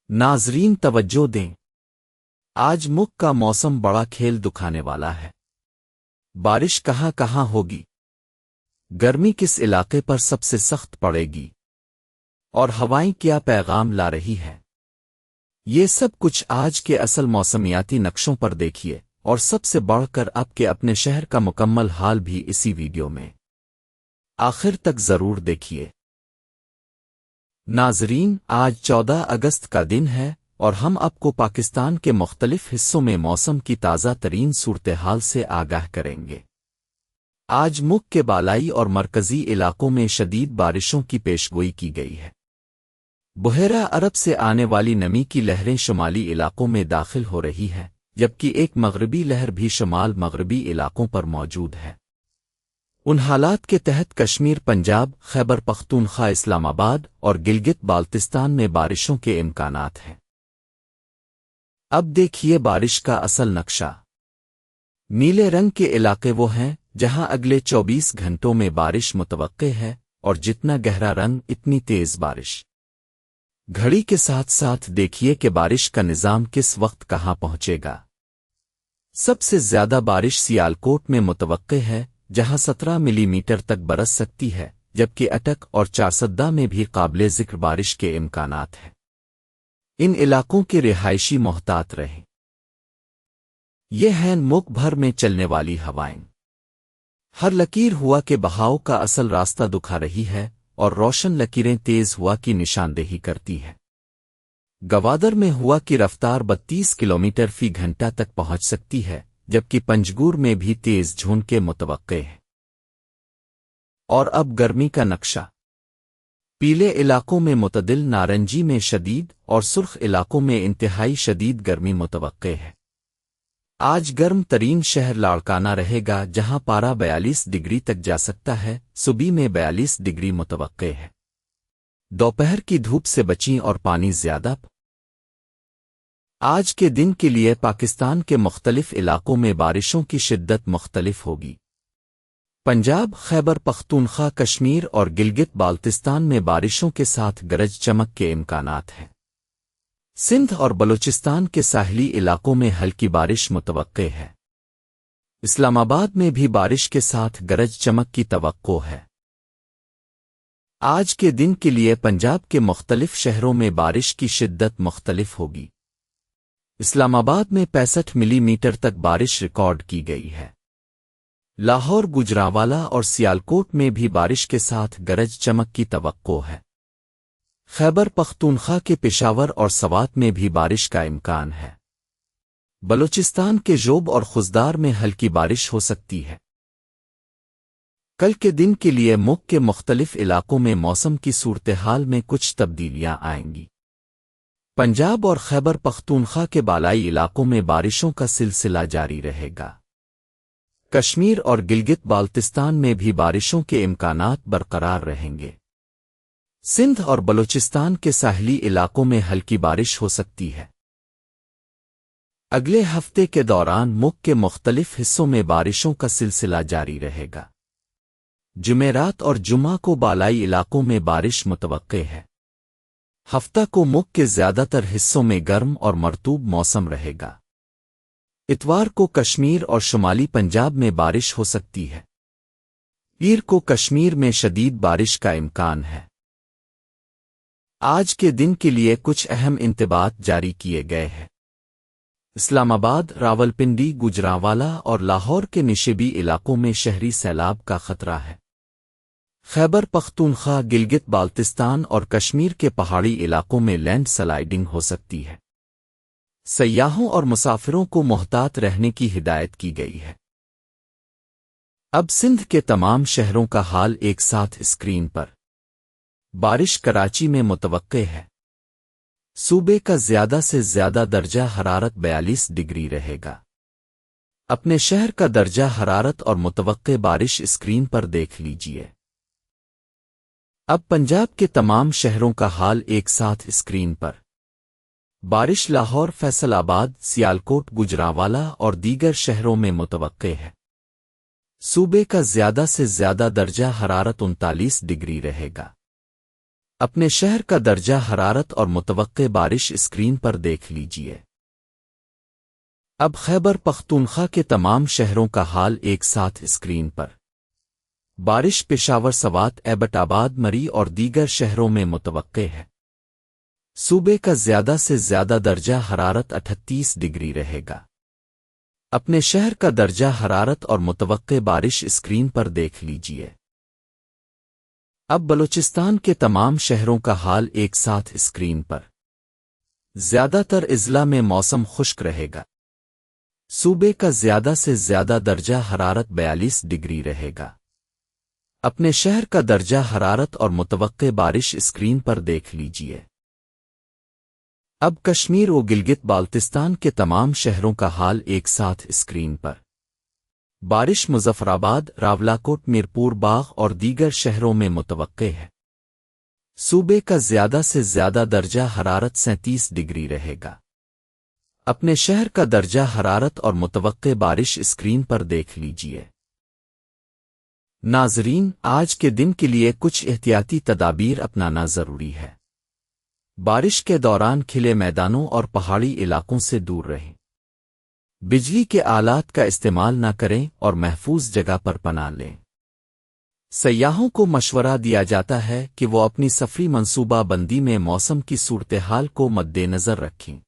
ناظرین توجہ دیں، آج مکھ کا موسم بڑا کھیل دکھانے والا ہے۔ بارش کہاں کہاں ہوگی، گرمی کس علاقے پر سب سے سخت پڑے گی، اور ہوائیں کیا پیغام لا رہی ہے، یہ سب کچھ آج کے اصل موسمیاتی نقشوں پر دیکھیے، اور سب سے بڑھ کر آپ کے اپنے شہر کا مکمل حال بھی اسی ویڈیو میں آخر تک ضرور دیکھیے۔ ناظرین، آج 14 اگست کا دن ہے اور ہم آپ کو پاکستان کے مختلف حصوں میں موسم کی تازہ ترین صورتحال سے آگاہ کریں گے۔ آج ملک کے بالائی اور مرکزی علاقوں میں شدید بارشوں کی پیشگوئی کی گئی ہے۔ بحیرہ عرب سے آنے والی نمی کی لہریں شمالی علاقوں میں داخل ہو رہی ہیں، جبکہ ایک مغربی لہر بھی شمال مغربی علاقوں پر موجود ہے۔ ان حالات کے تحت کشمیر، پنجاب، خیبر پختونخوا، اسلام آباد اور گلگت بالتستان میں بارشوں کے امکانات ہیں۔ اب دیکھیے بارش کا اصل نقشہ۔ نیلے رنگ کے علاقے وہ ہیں جہاں اگلے 24 گھنٹوں میں بارش متوقع ہے، اور جتنا گہرا رنگ اتنی تیز بارش۔ گھڑی کے ساتھ ساتھ دیکھیے کہ بارش کا نظام کس وقت کہاں پہنچے گا۔ سب سے زیادہ بارش سیالکوٹ میں متوقع ہے، جہاں 17 ملی میٹر تک برس سکتی ہے، جبکہ اٹک اور چارسدہ میں بھی قابل ذکر بارش کے امکانات ہیں۔ ان علاقوں کے رہائشی محتاط رہیں۔ یہ ہیں ملک بھر میں چلنے والی ہوائیں۔ ہر لکیر ہوا کے بہاؤ کا اصل راستہ دکھا رہی ہے، اور روشن لکیریں تیز ہوا کی نشاندہی کرتی ہیں۔ گوادر میں ہوا کی رفتار 32 کلومیٹر فی گھنٹہ تک پہنچ سکتی ہے، جبکہ پنجگور میں بھی تیز جھونکے متوقع ہے۔ اور اب گرمی کا نقشہ۔ پیلے علاقوں میں معتدل، نارنجی میں شدید اور سرخ علاقوں میں انتہائی شدید گرمی متوقع ہے۔ آج گرم ترین شہر لاڑکانہ رہے گا، جہاں پارہ 42 ڈگری تک جا سکتا ہے، صبح میں 42 ڈگری متوقع ہے۔ دوپہر کی دھوپ سے بچیں اور پانی زیادہ۔ آج کے دن کے لیے پاکستان کے مختلف علاقوں میں بارشوں کی شدت مختلف ہوگی۔ پنجاب، خیبر پختونخوا، کشمیر اور گلگت بالتستان میں بارشوں کے ساتھ گرج چمک کے امکانات ہیں۔ سندھ اور بلوچستان کے ساحلی علاقوں میں ہلکی بارش متوقع ہے۔ اسلام آباد میں بھی بارش کے ساتھ گرج چمک کی توقع ہے۔ آج کے دن کے لیے پنجاب کے مختلف شہروں میں بارش کی شدت مختلف ہوگی۔ اسلام آباد میں 65 ملی میٹر تک بارش ریکارڈ کی گئی ہے۔ لاہور، گوجرانوالہ اور سیالکوٹ میں بھی بارش کے ساتھ گرج چمک کی توقع ہے۔ خیبر پختونخوا کے پشاور اور سوات میں بھی بارش کا امکان ہے۔ بلوچستان کے جوب اور خزدار میں ہلکی بارش ہو سکتی ہے۔ کل کے دن کے لیے ملک کے مختلف علاقوں میں موسم کی صورتحال میں کچھ تبدیلیاں آئیں گی۔ پنجاب اور خیبر پختونخوا کے بالائی علاقوں میں بارشوں کا سلسلہ جاری رہے گا۔ کشمیر اور گلگت بالتستان میں بھی بارشوں کے امکانات برقرار رہیں گے۔ سندھ اور بلوچستان کے ساحلی علاقوں میں ہلکی بارش ہو سکتی ہے۔ اگلے ہفتے کے دوران ملک کے مختلف حصوں میں بارشوں کا سلسلہ جاری رہے گا۔ جمعرات اور جمعہ کو بالائی علاقوں میں بارش متوقع ہے۔ ہفتہ کو ملک کے زیادہ تر حصوں میں گرم اور مرطوب موسم رہے گا۔ اتوار کو کشمیر اور شمالی پنجاب میں بارش ہو سکتی ہے۔ پیر کو کشمیر میں شدید بارش کا امکان ہے۔ آج کے دن کے لیے کچھ اہم انتباہات جاری کیے گئے ہیں۔ اسلام آباد، راولپنڈی، گوجرانوالہ اور لاہور کے نشیبی علاقوں میں شہری سیلاب کا خطرہ ہے۔ خیبر پختونخوا، گلگت بالتستان اور کشمیر کے پہاڑی علاقوں میں لینڈ سلائیڈنگ ہو سکتی ہے۔ سیاحوں اور مسافروں کو محتاط رہنے کی ہدایت کی گئی ہے۔ اب سندھ کے تمام شہروں کا حال ایک ساتھ اسکرین پر۔ بارش کراچی میں متوقع ہے۔ صوبے کا زیادہ سے زیادہ درجہ حرارت 42 ڈگری رہے گا۔ اپنے شہر کا درجہ حرارت اور متوقع بارش اسکرین پر دیکھ لیجئے۔ اب پنجاب کے تمام شہروں کا حال ایک ساتھ اسکرین پر۔ بارش لاہور، فیصل آباد، سیالکوٹ، گوجرانوالہ اور دیگر شہروں میں متوقع ہے۔ صوبے کا زیادہ سے زیادہ درجہ حرارت 39 ڈگری رہے گا۔ اپنے شہر کا درجہ حرارت اور متوقع بارش اسکرین پر دیکھ لیجئے۔ اب خیبر پختونخوا کے تمام شہروں کا حال ایک ساتھ اسکرین پر۔ بارش پشاور، سوات، ایبٹ آباد، مری اور دیگر شہروں میں متوقع ہے۔ صوبے کا زیادہ سے زیادہ درجہ حرارت 38 ڈگری رہے گا۔ اپنے شہر کا درجہ حرارت اور متوقع بارش اسکرین پر دیکھ لیجئے۔ اب بلوچستان کے تمام شہروں کا حال ایک ساتھ اسکرین پر۔ زیادہ تر اضلاع میں موسم خشک رہے گا۔ صوبے کا زیادہ سے زیادہ درجہ حرارت 42 ڈگری رہے گا۔ اپنے شہر کا درجہ حرارت اور متوقع بارش اسکرین پر دیکھ لیجئے۔ اب کشمیر و گلگت بالتستان کے تمام شہروں کا حال ایک ساتھ اسکرین پر۔ بارش مظفرآباد، راولاکوٹ، میرپور باغ اور دیگر شہروں میں متوقع ہے۔ صوبے کا زیادہ سے زیادہ درجہ حرارت 37 ڈگری رہے گا۔ اپنے شہر کا درجہ حرارت اور متوقع بارش اسکرین پر دیکھ لیجئے۔ ناظرین، آج کے دن کے لیے کچھ احتیاطی تدابیر اپنانا ضروری ہے۔ بارش کے دوران کھلے میدانوں اور پہاڑی علاقوں سے دور رہیں۔ بجلی کے آلات کا استعمال نہ کریں اور محفوظ جگہ پر پناہ لیں۔ سیاحوں کو مشورہ دیا جاتا ہے کہ وہ اپنی سفری منصوبہ بندی میں موسم کی صورتحال کو مد نظر رکھیں۔